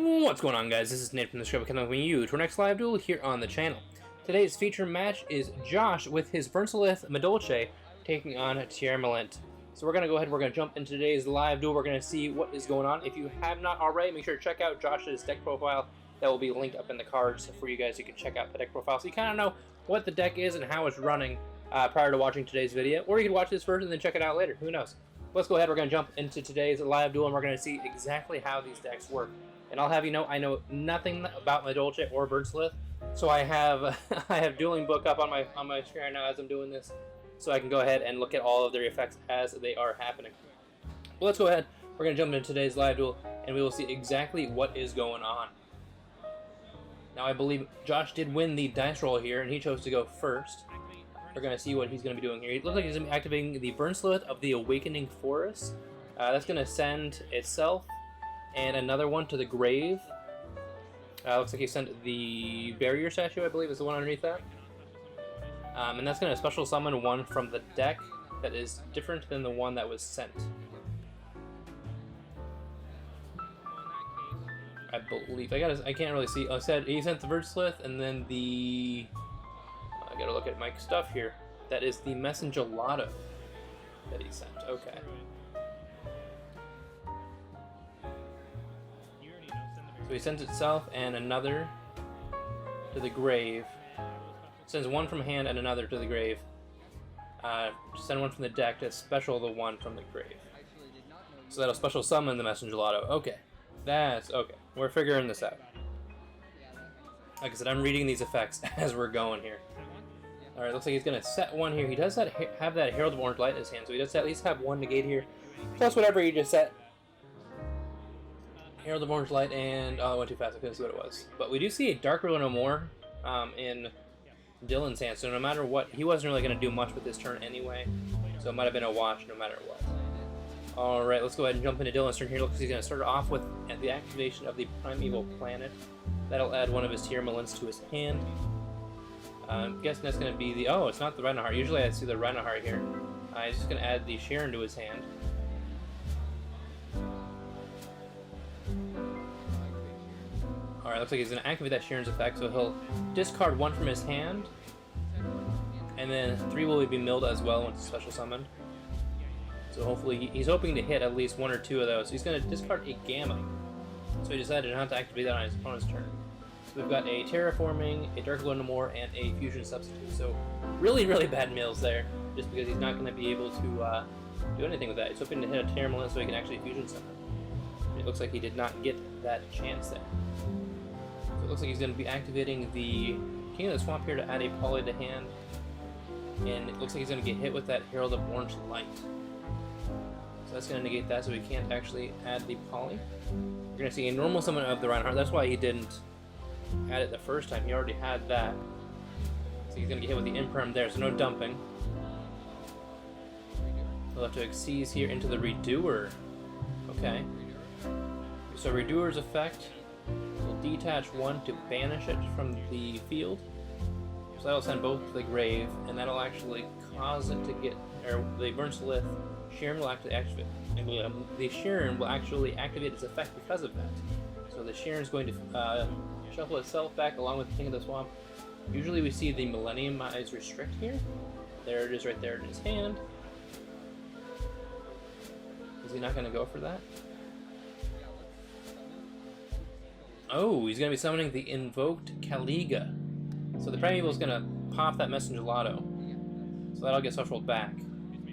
What's going on, guys? This is Nate from the show coming with you to our next live duel here on the channel. Today's feature match is Josh with his Vernuslyth Madolche taking on Tearlaments. So we're going to go ahead and we're going to jump into today's live duel. We're going to see what is going on. If you have not already, make sure to check out Josh's deck profile. That will be linked up in the cards for you guys. You can check out the deck profile so you kind of know what the deck is and how it's running prior to watching today's video. Or you can watch this first and then check it out later. Who knows? Let's go ahead. We're going to jump into today's live duel and we're going to see exactly how these decks work. And I'll have you know, I know nothing about Madolche or Vernuslyth, so I have I have dueling book up on my screen right now as I'm doing this, so I can go ahead and look at all of their effects as they are happening. Well, let's go ahead. We're going to jump into today's live duel, and we will see exactly what is going on. Now, I believe Josh did win the dice roll here, and he chose to go first. We're going to see what he's going to be doing here. It looks like he's going to be activating the Vernuslyth of the Awakening Forest. That's going to send itself and another one to the grave. Looks like he sent the barrier statue, I believe, is the one underneath that. And that's going to special summon one from the deck that is different than the one that was sent. I believe. I can't really see. Oh, he sent the Vernuslyth, and then the... I gotta look at my stuff here. That is the Gelato that he sent. Okay. So he sends itself and another to the grave. Sends one from hand and another to the grave. Send one from the deck to special the one from the grave. So that'll special summon the Gelato. Okay. That's okay. We're figuring this out. Like I said, I'm reading these effects as we're going here. Alright, looks like he's going to set one here. He does have that Herald of Orange Light in his hand, so he does at least have one negate here. Plus whatever he just set. Herald of Orange Light and... Oh, I went too fast. I couldn't see what it was. But we do see a Dark Riddle no more in Dylan's hand. So no matter what, he wasn't really going to do much with this turn anyway. So it might have been a wash no matter what. Alright, let's go ahead and jump into Dylan's turn here. Looks like he's going to start off with the activation of the Primeval Planet. That'll add one of his Tearlaments to his hand. I'm guessing that's going to be the... Oh, it's not the Reinhardt. Usually I see the Reinhardt here. He's just going to add the Sharon to his hand. Alright, looks like he's going to activate that Sharon's effect, so he'll discard one from his hand, and then 3 will be milled as well once it's special summoned. So hopefully, he's hoping to hit at least 1 or 2 of those. So he's going to discard a Gamma. So he decided not to activate that on his opponent's turn. So we've got a Terraforming, a Dark Glow No More, and a Fusion Substitute. So really, really bad mills there, just because he's not going to be able to do anything with that. He's hoping to hit a Tearlaments so he can actually Fusion Summon. It looks like he did not get that chance there. So it looks like he's going to be activating the King of the Swamp here to add a Poly to hand. And it looks like he's going to get hit with that Herald of Orange Light. So that's going to negate that, so he can't actually add the Poly. We're going to see a normal summon of the Reinhardt. That's why he didn't add it the first time. He already had that. So he's going to get hit with the Imperm there, so no dumping. We'll have to Exceed here into the Redoer. Okay. So Redoer's effect will detach one to banish it from the field. So that'll send both to the grave, and that'll actually cause it to get, or the Vernuslyth Sharon will actually activate. The Sharon will actually activate its effect because of that. So the Sharon's going to shuffle itself back along with the King of the Swamp. Usually we see the Millennium Eyes Restrict here. There it is right there in his hand. Is he not going to go for that? Oh, he's going to be summoning the Invoked Caliga. So the Primeval is going to pop that Gelato. So that'll get special back.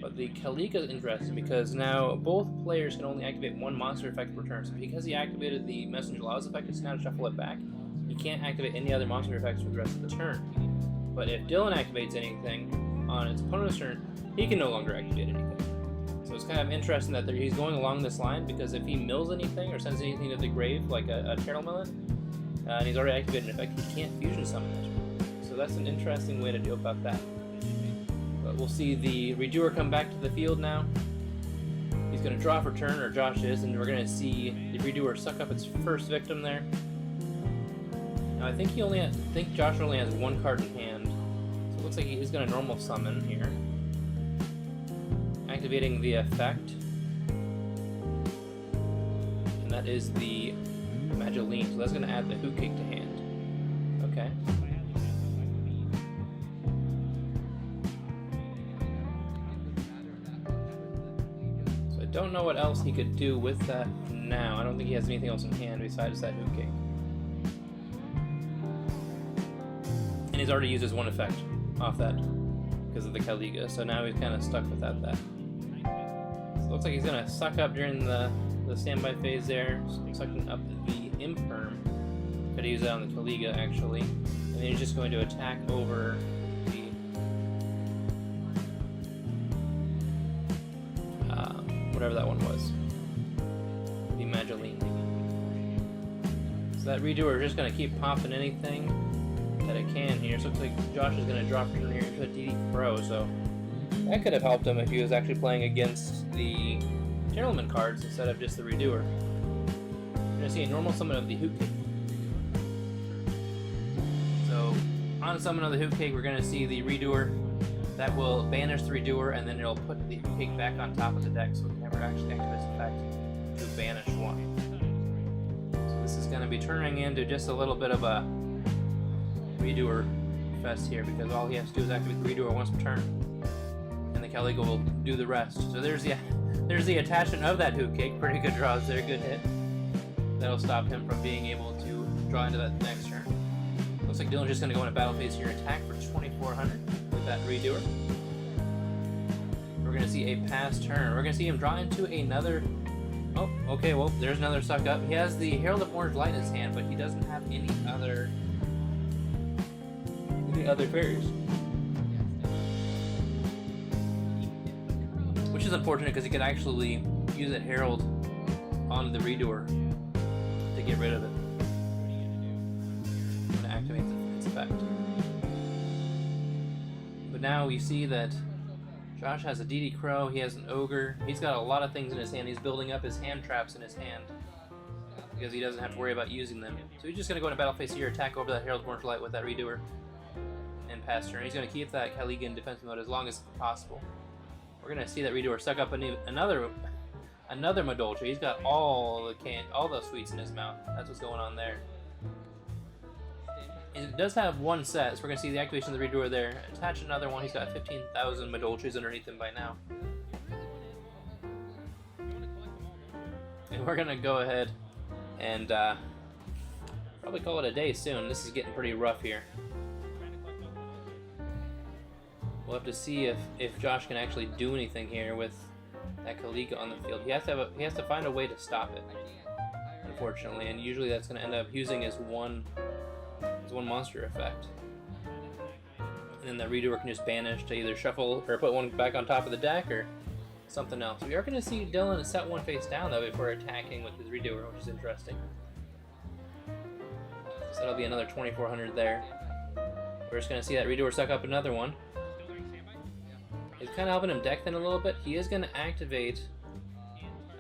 But the Caliga is interesting because now both players can only activate one monster effect per turn. So because he activated the Gelato's effect, it's now to shuffle it back. He can't activate any other monster effects for the rest of the turn. But if Dylan activates anything on its opponent's turn, he can no longer activate anything. So it's kind of interesting that he's going along this line, because if he mills anything or sends anything to the grave, like a Tearlaments, and he's already activated an effect, he can't Fusion Summon it. So that's an interesting way to deal about that. But we'll see the Redoer come back to the field now. He's going to draw for turn, or Josh is, and we're going to see the Redoer suck up its first victim there. Now I think Josh only has 1 card in hand, so it looks like he's going to normal summon here. Activating the effect. And that is the Madolche, so that's going to add the Hoot Cake to hand. Okay. So I don't know what else he could do with that now. I don't think he has anything else in hand besides that Hoot Cake. And he's already used his one effect off that because of the Caliga, so now he's kind of stuck without that. So it looks like he's going to suck up during the standby phase there, sucking up the Imperm. Could use that on the Caliga actually. And then he's just going to attack over the whatever that one was. The Madolche. So that Redoer is just going to keep popping anything that it can here. So it looks like Josh is going to drop in here into a DD Pro, so that could have helped him if he was actually playing against the Tearlament cards instead of just the Redoer. You're going to see a normal summon of the Hoot Cake. So on summon of the Hoot Cake, we're going to see the Redoer. That will banish the Redoer, and then it'll put the Hoot Cake back on top of the deck, so it can never actually activate its effect to banish one. So this is going to be turning into just a little bit of a Redoer fest here, because all he has to do is activate the Redoer once per turn, and the Caliga will do the rest. So there's the attachment of that Hoot Cake. Pretty good draws there, good hit. That'll stop him from being able to draw into that next turn. Looks like Dylan's just going to go into battle phase here, attack for 2400 with that Redoer. We're going to see a pass turn. We're going to see him draw into another... Oh, okay, well, there's another suck up. He has the Herald of Orange Light in his hand, but he doesn't have any other fairies. Which is unfortunate because he could actually use that Herald on the Redoer to get rid of it. To activate its effect. But now we see that Josh has a DD Crow, he has an Ogre, he's got a lot of things in his hand. He's building up his hand traps in his hand because he doesn't have to worry about using them. So he's just going to go into battle phase here, attack over that Herald of Orange Light with that Redoer, and pass turn. He's going to keep that Caliga in defensive mode as long as possible. We're going to see that Redoer suck up another Madolche. He's got all the sweets in his mouth. That's what's going on there. It does have one set, so we're going to see the activation of the Redoer there. Attach another one. He's got 15,000 Madolches underneath him by now. And we're going to go ahead and probably call it a day soon. This is getting pretty rough here. We'll have to see if Josh can actually do anything here with that Caliga on the field. He has to find a way to stop it, unfortunately, and usually that's going to end up using his one monster effect. And then the Redoer can just banish to either shuffle or put one back on top of the deck or something else. We are going to see Dylan set one face down though before attacking with his Redoer, which is interesting. So that'll be another 2400 there. We're just going to see that Redoer suck up another one. It's kind of helping him deck thin a little bit. He is going to activate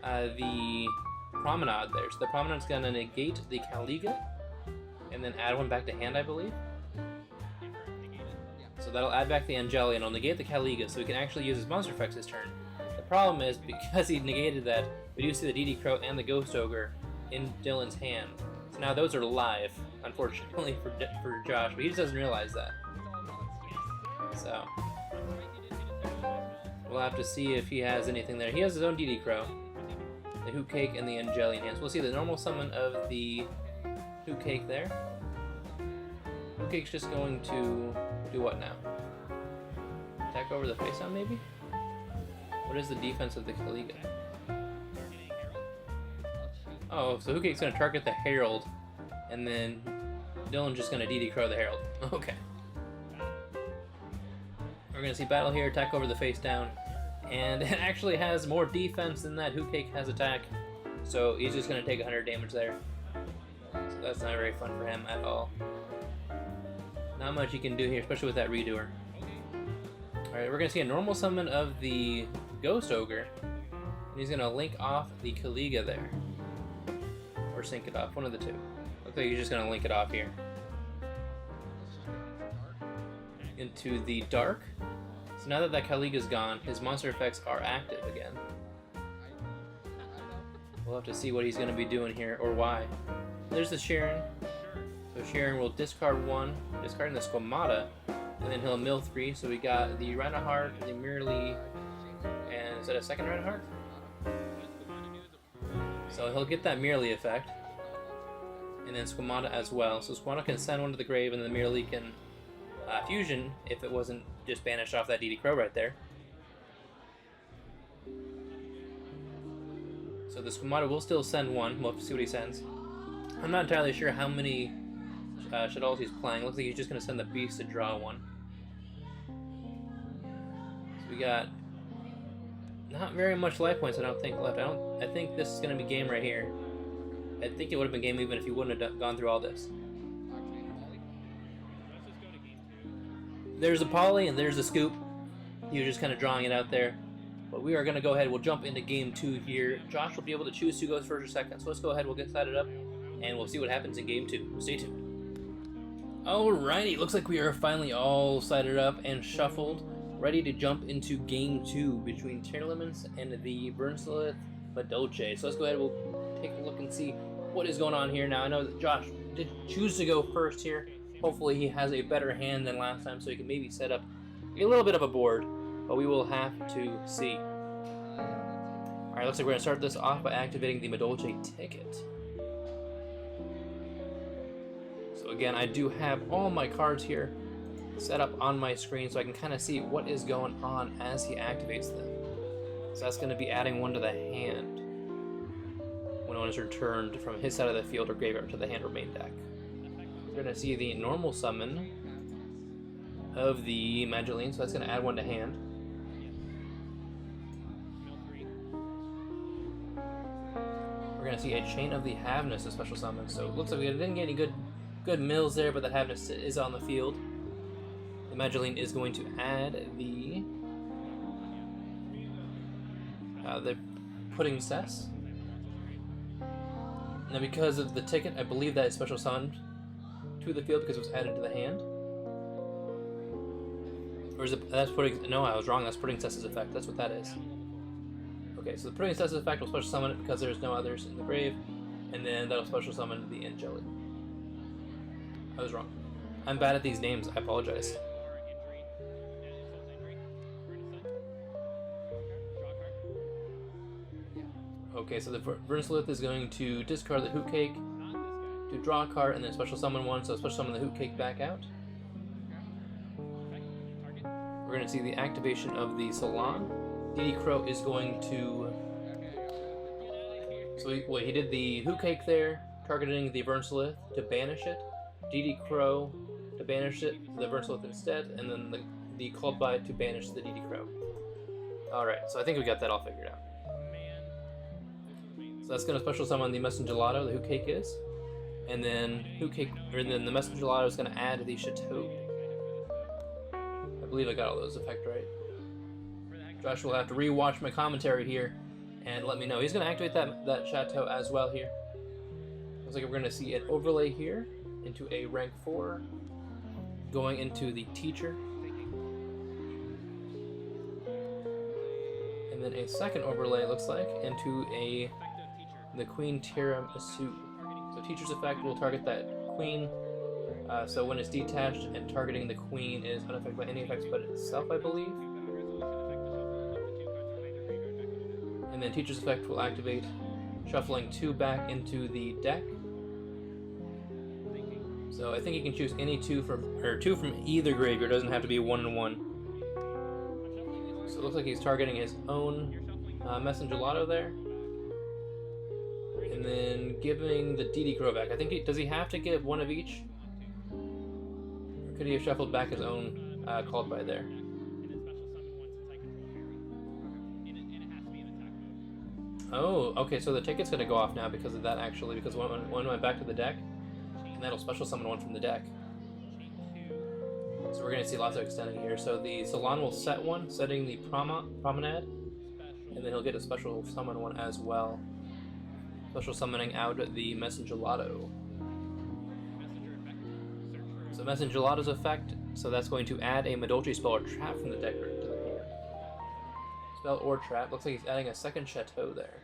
the Promenade there. So the Promenade's going to negate the Caliga and then add one back to hand, I believe. So that'll add back the Angeli and it'll negate the Caliga, so he can actually use his monster effects this turn. The problem is, because he negated that, we do see the DD Crow and the Ghost Ogre in Dylan's hand. So now those are live, unfortunately for Josh, but he just doesn't realize that. So we'll have to see if he has anything there. He has his own DD Crow, the Hoot Cake, and the Angeli in hands. We'll see the normal summon of the Hoot Cake there. Hoot Cake's just going to do what now? Attack over the face down, maybe? What is the defense of the Caliga? Oh, so Hoot Cake's going to target the Herald, and then Dylan's just going to DD Crow the Herald. Okay. We're going to see battle here, attack over the face down, and it actually has more defense than that Hoot Cake has attack, so he's just going to take 100 damage there. So that's not very fun for him at all. Not much he can do here, especially with that Redoer. Alright, we're going to see a normal summon of the Ghost Ogre, and he's going to link off the Caliga there. Or sync it off, one of the two. Looks like he's just going to link it off here. Into the dark. So now that Caliga's gone, his monster effects are active again. We'll have to see what he's going to be doing here, or why. There's the Sharon. So Sharon will discard 1, discarding the Squamata, and then he'll mill 3. So we got the Reinhardt, the Merely, and is that a second Reinhardt? So he'll get that Merely effect, and then Squamata as well. So Squamata can send 1 to the grave, and the Merely can fusion if it wasn't just banished off that DD Crow right there. So the Squamata will still send 1. We'll have to see what he sends. I'm not entirely sure how many Shadows he's playing. Looks like he's just going to send the Beast to draw 1. So we got not very much life points, I don't think, left. I think this is going to be game right here. I think it would have been game even if he wouldn't have gone through all this. There's a poly and there's a scoop. He was just kind of drawing it out there. But we are going to go ahead. We'll jump into game 2 here. Josh will be able to choose who goes first or second. So let's go ahead. We'll get started up. And we'll see what happens in game 2. Stay tuned. Alrighty. Looks like we are finally all sided up and shuffled. Ready to jump into game 2 between Tearlaments and the Vernuslyth Madolche. So let's go ahead. We'll take a look and see what is going on here. Now, I know that Josh did choose to go first here. Hopefully he has a better hand than last time so he can maybe set up a little bit of a board. But we will have to see. Alright, looks like we're going to start this off by activating the Madolche ticket. So again, I do have all my cards here set up on my screen so I can kind of see what is going on as he activates them. So that's going to be adding 1 to the hand when 1 is returned from his side of the field or graveyard to the hand or main deck. We're going to see the normal summon of the Magdalene, so that's going to add 1 to hand. We're going to see a Chain of the Havness, a special summon. So it looks like we didn't get any good mills there, but the Havness is on the field. The Magdalene is going to add the Pudding Cess. Now because of the ticket, I believe that is special summoned to the field because it was added to the hand. Or is it, that's Pudding, no, I was wrong, that's Pudding Cess's effect, that's what that is. Okay, so the Pudding Cess's effect will special summon it because there's no others in the grave, and then that'll special summon the Angelic. I was wrong. I'm bad at these names, I apologize. Okay, so the Vernuslyth is going to discard the Hoot Cake to draw a card and then special summon 1, so special summon the Hoot Cake back out. We're going to see the activation of the Salon. DD Crow is going to... So he did the Hoot Cake there, targeting the Vernuslyth to banish it. DD Crow to banish it to the Vernuslyth instead, and then the Called By to banish the DD Crow. Alright, so I think we got that all figured out. So that's going to special summon the Messengelado, the Hoot Cake is. And then the Messengelado is going to add the Chateau. I believe I got all those effects right. Josh will have to re-watch my commentary here and let me know. He's going to activate that Chateau as well here. Looks like we're going to see an overlay here into a rank 4, going into the Teacher. And then a second overlay, looks like, into the Queen Tiramisu. So Teacher's effect will target that Queen. So when it's detached and targeting the Queen is unaffected by any effects but itself, I believe. And then Teacher's effect will activate, shuffling 2 back into the deck. So I think you can choose any 2 from either graveyard. It doesn't have to be 1 and 1. So it looks like he's targeting his own Messengelado there. And then giving the DD Crow back. I think does he have to give 1 of each? Or could he have shuffled back his own Called By there? Oh, okay, so the ticket's going to go off now because of that, actually, because one went back to the deck, and that'll special summon 1 from the deck. So we're going to see lots of extending here. So the Salon will set 1, setting the Promenade, and then he'll get a special summon 1 as well. Special summoning out the Messengelado. So Messengelado's effect, so that's going to add a Madolche spell or trap from the deck to the hand. Spell or trap. Looks like he's adding a second Chateau there.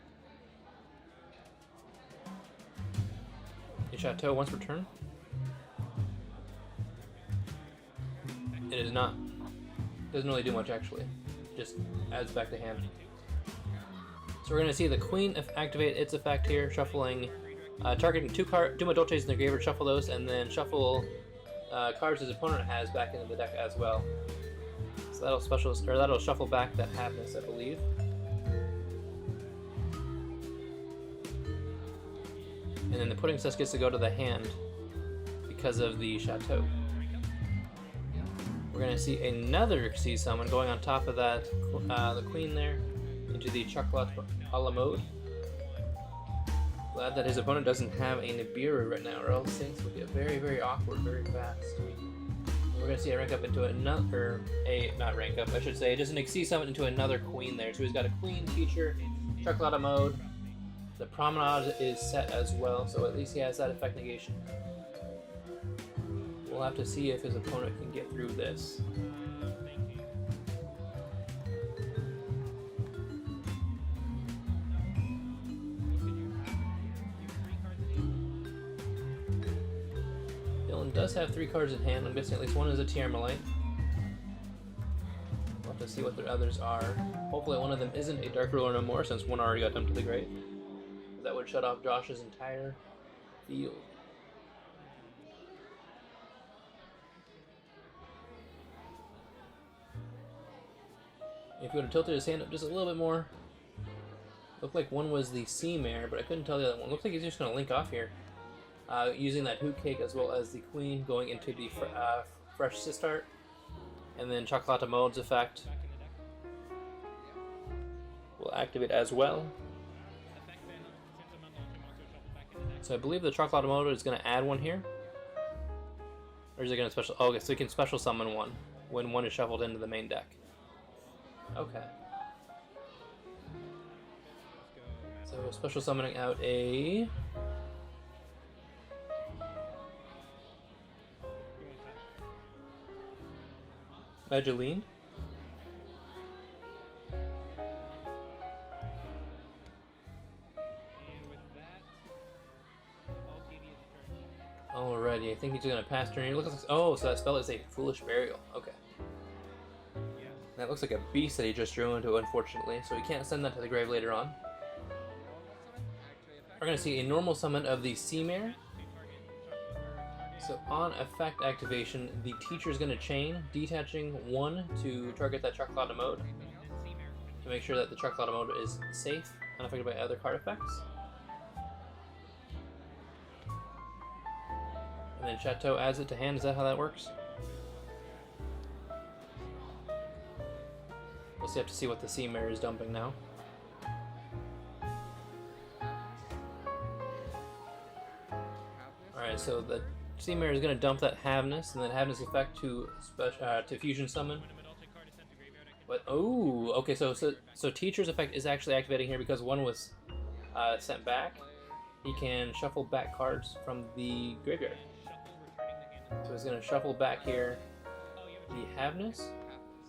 The Chateau once per turn. It is not. Doesn't really do much actually. Just adds back to hand. So we're going to see the Queen activate its effect here, shuffling, targeting two Madolches in the graveyard, shuffle those, and then shuffle cards his opponent has back into the deck as well. So that'll shuffle back that Havness, I believe. And then the Pudding Cess gets to go to the hand because of the Chateau. We're going to see another Sea Summon going on top of that, the Queen there, into the Chocolat a la mode. Glad that his opponent doesn't have a Nibiru right now, or else things would get very, very awkward very fast. We're going to see a rank up into another, not rank up, I should say, just an Sea Summon into another Queen there. So he's got a Queen, Teacher, Chocolat mode. The Promenade is set as well, so at least he has that effect negation. We'll have to see if his opponent can get through this. Dylan does have 3 cards in hand. I'm guessing at least one is a Tearlaments. We'll have to see what the others are. Hopefully one of them isn't a Dark Ruler no more, since one already got dumped to the grave. That would shut off Josh's entire field. If you would have tilted his hand up just a little bit more, looked like one was the Sea Mare, but I couldn't tell the other one. Looks like he's just going to link off here, using that Hoot Cake as well as the Queen going into the Fresh Sistart, and then Chocolata Mode's effect will activate as well. So I believe the Chocolata Mode is going to add one here. Or is it going to special... Oh, okay, so you can special summon one when one is shuffled into the main deck. Okay. So special summoning out a... Madolche. Alrighty, I think he's gonna pass turn here. Looks like, oh, so that spell is a Foolish Burial. Okay. That looks like a beast that he just drew into, unfortunately, so he can't send that to the grave later on. We're gonna see a normal summon of the Sea Mare. So on effect activation, the Teacher is gonna chain, detaching 1 to target that Chocolata mode to make sure that the Chocolata mode is safe, unaffected by other card effects. And then Chateau adds it to hand. Is that how that works? We'll have to see what the Sea Mare is dumping now. Alright, so the Sea Mare is going to dump that Havness, and then Havness effect to Fusion Summon. But, oh, okay, so Teacher's effect is actually activating here because one was sent back. He can shuffle back cards from the graveyard. So he's going to shuffle back here the Havness.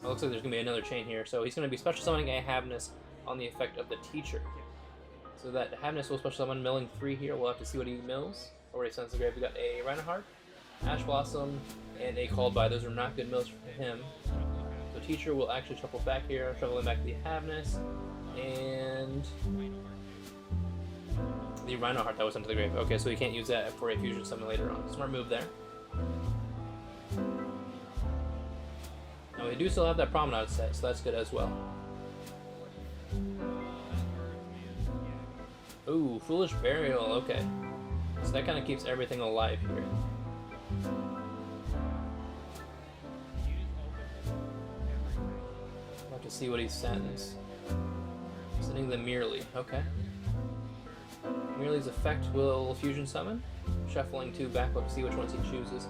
It looks like there's going to be another chain here. So he's going to be special summoning a Havness on the effect of the Teacher. So that Havness will special summon, milling 3 here. We'll have to see what he mills. Already sends the grave. We got a Reinhardt, Ash Blossom, and a Called By. Those are not good mills for him. So Teacher will actually shuffle back here, shuffling back the Havness, and the Reinhardt that was sent to the grave. Okay, so he can't use that for a fusion summon later on. Smart move there. Now we do still have that Promenade set, so that's good as well. Ooh, Foolish Burial, okay. So that kind of keeps everything alive here. We'll have to see what he sends. Sending the Merely, okay. Merely's effect will fusion summon, shuffling 2 back, we'll have to see which ones he chooses.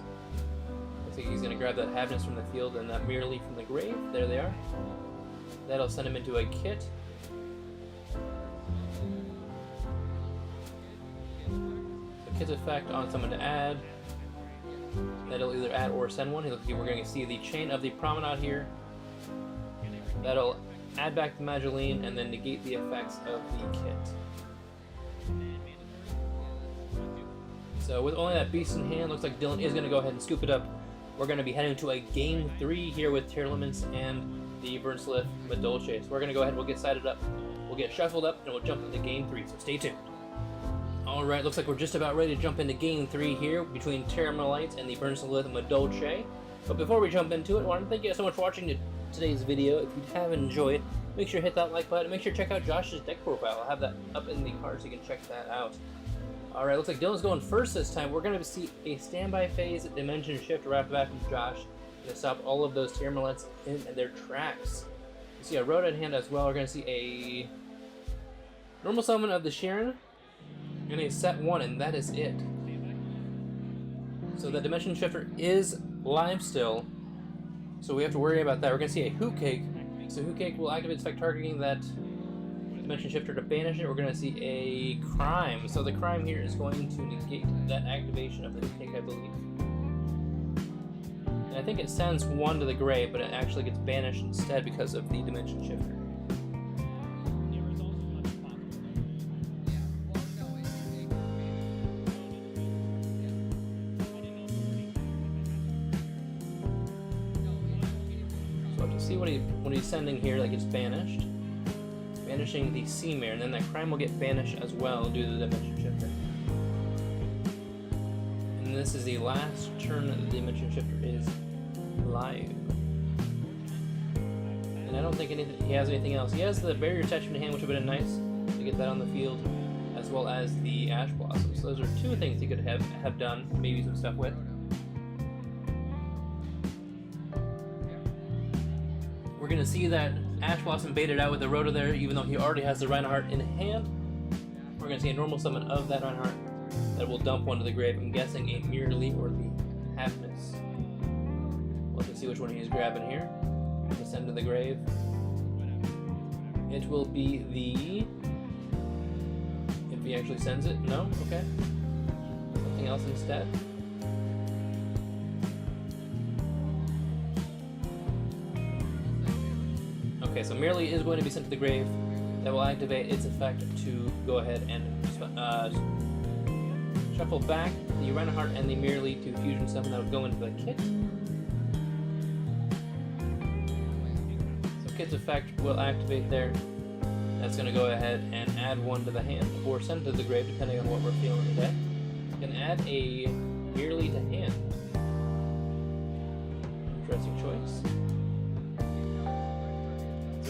I think he's going to grab that Havness from the field and that Merely from the grave. There they are. That'll send him into a kit. The kit's effect on someone to add. That'll either add or send one. We're going to see the Chain of the Promenade here. That'll add back the Madolche and then negate the effects of the kit. So with only that beast in hand, looks like Dylan is going to go ahead and scoop it up. We're going to be heading to a game 3 here with Tearlaments and the Vernuslyth Madolche. So we're going to go ahead and we'll get sided up. We'll get shuffled up and we'll jump into game 3, so stay tuned. Alright, looks like we're just about ready to jump into game 3 here between Tearlaments and the Vernuslyth Madolche. But before we jump into it, I want to thank you guys so much for watching today's video. If you have enjoyed, make sure to hit that like button. Make sure to check out Josh's deck profile. I'll have that up in the card so you can check that out. Alright, looks like Dylan's going first this time. We're going to see a standby phase Dimension Shift right off the bat from Josh. Going to stop all of those Tearlaments in their tracks. You see a Rhoda in hand as well. We're going to see a normal summon of the Sharon. And a set 1, and that is it. So the Dimension Shifter is live still. So we have to worry about that. We're going to see a Hoot Cake. So Hoot Cake will activate effect targeting that Dimension Shifter to banish it. We're going to see a Crime. So the Crime here is going to negate that activation of the Hoot Cake, I believe. And I think it sends 1 to the grave, but it actually gets banished instead because of the Dimension Shifter. So we'll have to see what he's sending here that gets banished. Banishing the Seamare, and then that Crime will get banished as well due to the Dimension Shifter. And this is the last turn that the Dimension Shifter is live. And I don't think he has anything else. He has the Barrier Attachment in hand, which would have been nice to get that on the field, as well as the Ash Blossom. So those are 2 things he could have done, maybe some stuff with. We're going to see that Ash Blossom baited out with the Rhoda there, even though he already has the Reinhardt in hand. We're going to see a normal summon of that Reinhardt that will dump 1 to the grave. I'm guessing a Merely or the Halfness. We'll have to see which one he's grabbing here to send to the grave. It will be the... if he actually sends it. No? Okay. Something else instead. Okay, so Merely is going to be sent to the grave. That will activate its effect to go ahead and shuffle back the Reinhardt and the Merely to fusion summon that would go into the kit. So kit's effect will activate there. That's going to go ahead and add 1 to the hand or send to the grave depending on what we're feeling today. You can add a Merely to hand. Interesting choice.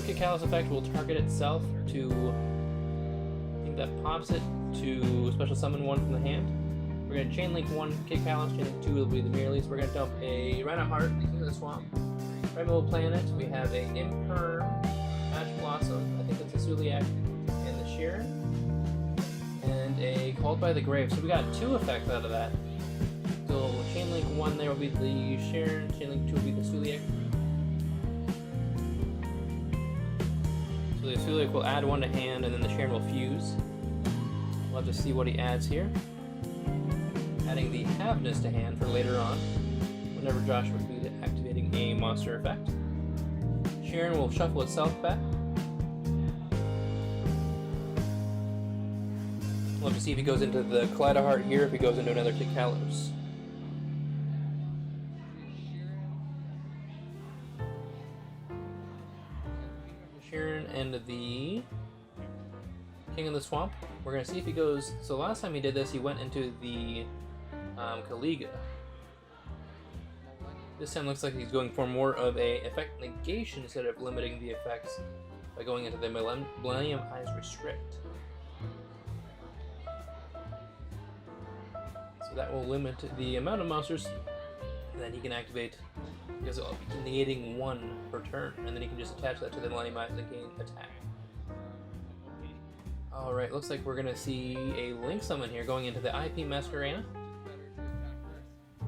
Kit Callus effect will target itself to, I think that pops it to special summon 1 from the hand. We're going to chain link 1 Kit Callus, chain link 2 will be the Merely. So we're going to dump a Reinhardt, the King of the Swamp, Primal Planet. We have a Imperm, Ash Blossom, I think that's a Suliac, and the Sharon, and a Called by the Grave. So we got 2 effects out of that. So chain link 1 there will be the Sharon, chain link 2 will be the Suliac. So the Suliac will add 1 to hand, and then the Sharon will fuse. We'll have to see what he adds here. Adding the Halfness to hand for later on, whenever Josh would be activating a monster effect. Sharon will shuffle itself back. We'll have to see if he goes into the Kaleidoheart here, if he goes into another Kit Callus. Sharon and the King of the Swamp. We're going to see if he goes... So last time he did this, he went into the Kaliga. This time looks like he's going for more of a effect negation instead of limiting the effects by going into the Millennium Eyes Restrict. So that will limit the amount of monsters that he can activate, because it'll be negating 1 per turn, and then he can just attach that to the Millennium Eyes and gain attack. Alright, looks like we're going to see a Link Summon here going into the IP Masquerena.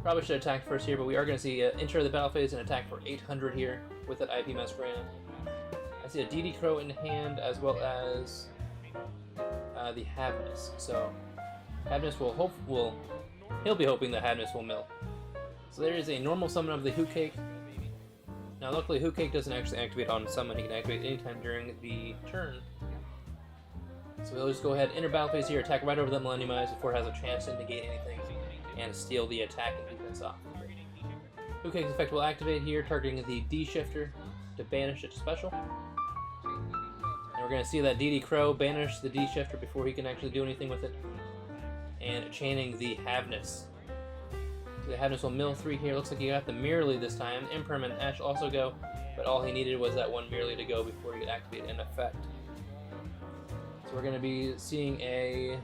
Probably should attack first here, but we are going to see enter the battle phase and attack for 800 here with that IP Masquerena. I see a DD Crow in hand as well as the Havness. So Havness he'll be hoping the Havness will mill. So there is a normal summon of the Hoot Cake. Now luckily Hoot Cake doesn't actually activate on summon, he can activate anytime during the turn. So we'll just go ahead, enter battle phase here, attack right over the Millennium Eyes before it has a chance to negate anything. and steal the attack and defense off. Hook Cake's effect will activate here, targeting the D shifter to banish it to special. And we're going to see that DD Crow banish the D shifter before he can actually do anything with it. And chaining the Havness. So the Havness will mill 3 here. Looks like he got the Merely this time. Impermanent Ash also go, but all he needed was that one Merely to go before he could activate an effect. So we're going to be seeing a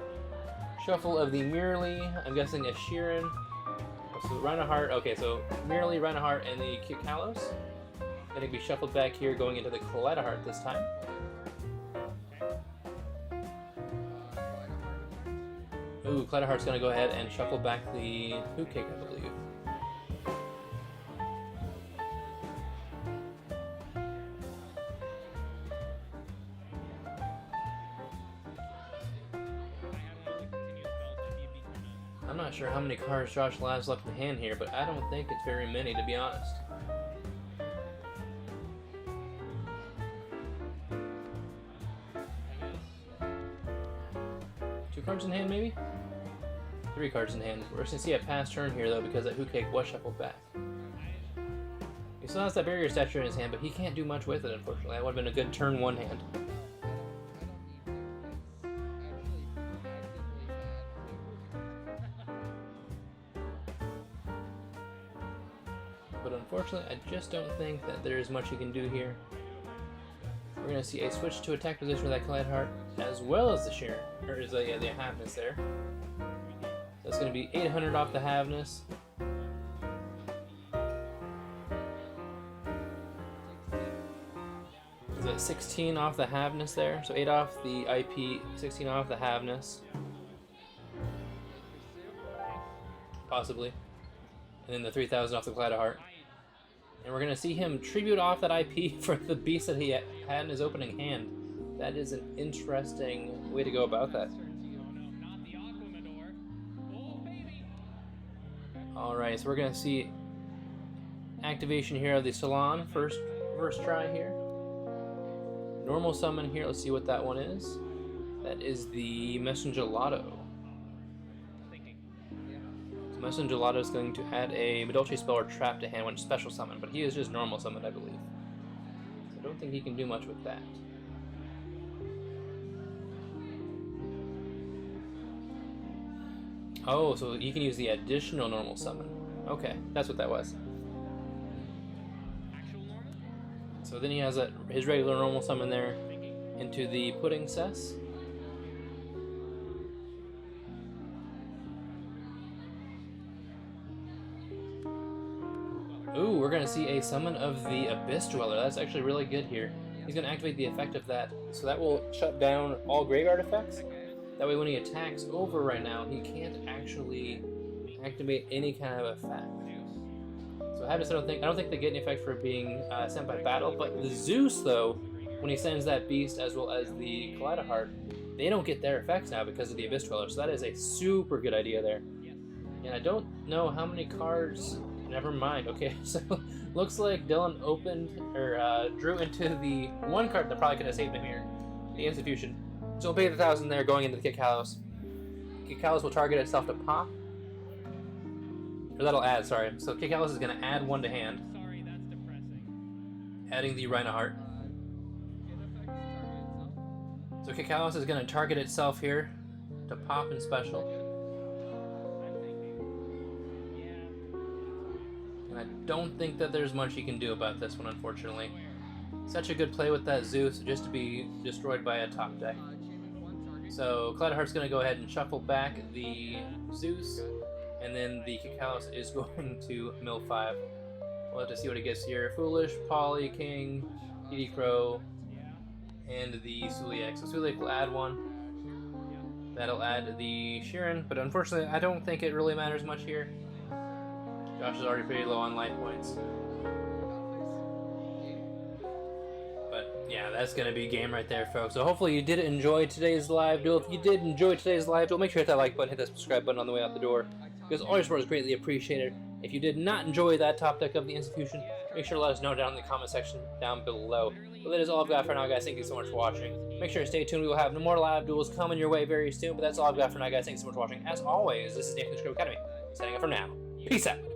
shuffle of the Merely, I'm guessing a Sheeran. So Reinhardt, okay, so Merely, Reinhardt, and the Kalos. Then it'll be shuffled back here, going into the Kaleidoheart this time. Ooh, Kaleidoheart's gonna go ahead and shuffle back the Hook Cake, I believe. I'm not sure how many cards Josh has left in hand here, but I don't think it's very many, to be honest. Two cards in hand, maybe? 3 cards in hand. We're just going to see a pass turn here, though, because that Hook Cake was shuffled back. He still has that Barrier Statue in his hand, but he can't do much with it, unfortunately. That would have been a good turn 1 hand. But unfortunately, I just don't think that there's much he can do here. We're going to see a switch to attack position with that Kaleidoheart, as well as the Sheeran, or is the Havness there. That's going to be 800 off the Havness. Is that 16 off the Havness there? So 8 off the IP, 16 off the Havness. Possibly. And then the 3,000 off the Kaleidoheart. And we're going to see him tribute off that IP for the beast that he had in his opening hand. That is an interesting way to go about that. Alright, so we're going to see activation here of the Salon, first try here. Normal summon here, let's see what that one is. That is the Messengelado. So Messengelado is going to add a Madolche spell or trap to hand when special summon, but he is just normal summon, I believe. So I don't think he can do much with that. Oh, so you can use the additional normal summon. Okay, that's what that was. So then he has his regular normal summon there into the Pudding Cess. Ooh, we're going to see a summon of the Abyss Dweller. That's actually really good here. He's going to activate the effect of that, so that will shut down all graveyard effects. That way when he attacks over right now, he can't actually activate any kind of effect. So I don't think they get any effect for being sent by battle, but the Zeus, though, when he sends that beast as well as the Kaleidoheart, they don't get their effects now because of the Abyss Dweller, so that is a super good idea there. And I don't know how many cards, never mind. Okay, so looks like Dylan drew into the one card that probably could have saved him here, the Institution. So we'll pay the 1,000 there going into the Kikalos. Kikalos will target itself to pop. Or that'll add, sorry. So Kikalos is going to add 1 to hand. Sorry, that's depressing. Adding the Reinhardt. So Kikalos is going to target itself here to pop and special. And I don't think that there's much you can do about this one, unfortunately. Such a good play with that Zeus, just to be destroyed by a top deck. So Kaleidoheart's going to go ahead and shuffle back the Zeus, and then the Kikalos is going to mill 5. We'll have to see what he gets here. Foolish, Poly, King, DD Crow, and the Suliak. So Suliak will add 1. That'll add the Sheeran, but unfortunately I don't think it really matters much here. Josh is already pretty low on life points. Yeah, that's going to be game right there, folks. So hopefully you did enjoy today's live duel. If you did enjoy today's live duel, make sure to hit that like button, hit that subscribe button on the way out the door, because all your support is greatly appreciated. If you did not enjoy that top deck of the Institution, make sure to let us know down in the comment section down below. But that is all I've got for now, guys. Thank you so much for watching. Make sure to stay tuned. We will have more live duels coming your way very soon. But that's all I've got for now, guys. Thanks so much for watching. As always, this is Nathan from the Academy. Signing up for now. Peace out.